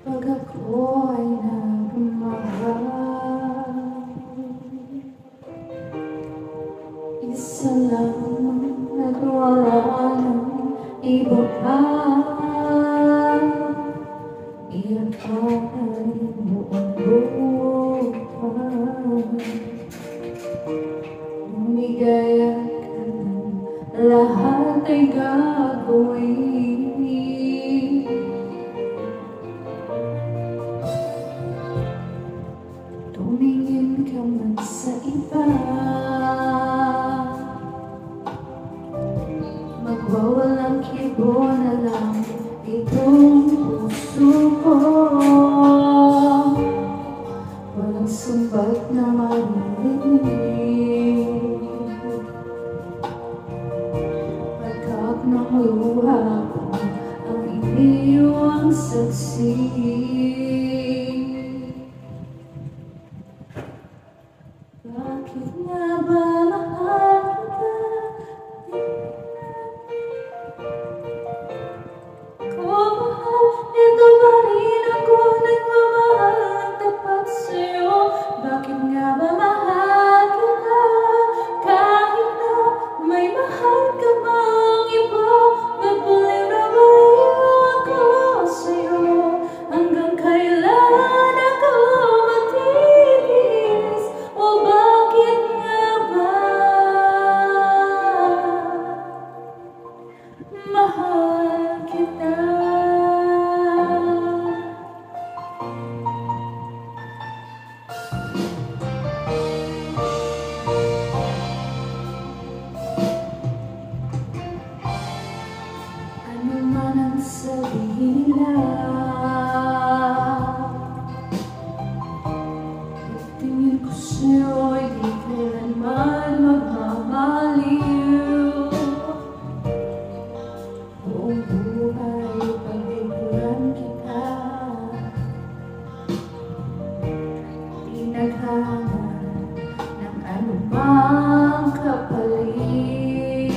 Pag ako ay nagmahal, isa lang at wala ng iba pa. Iyan ay buong buhay. Lumigaya ka ng lahat ay gagawin. Tumingin ka man sa iba, magwawalang kibo na lang itong puso ko. Walang sumbat na marinig, pagkak ng luha ko ang iniwang saksi. Bakit nga ba mahal kita? Kung mahal, ito pa rin ako nagmamahal ng tapat sa'yo. Bakit nga ba mahal kita? Kahit na may mahal ka bang iba, baliw na baliw ako sa'yo. Hanggang kailan ako matitis? O bakit nga ba mahal kita? Ano man ang sabihin nila, tingin ko sa'yo'y di kailanman magmamaliw. Buong buhay pagbiguran kita, di naghahanap ng anumang kapalit.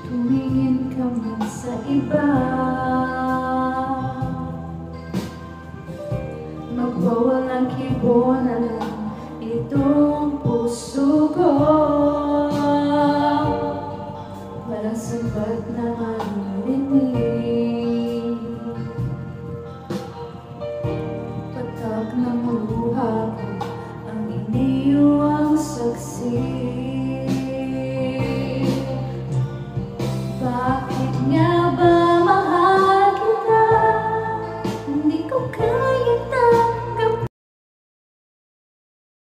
Tumingin ka man sa iba, magwawalang kibo na lang itong puso ko. Walang sabat na marinig,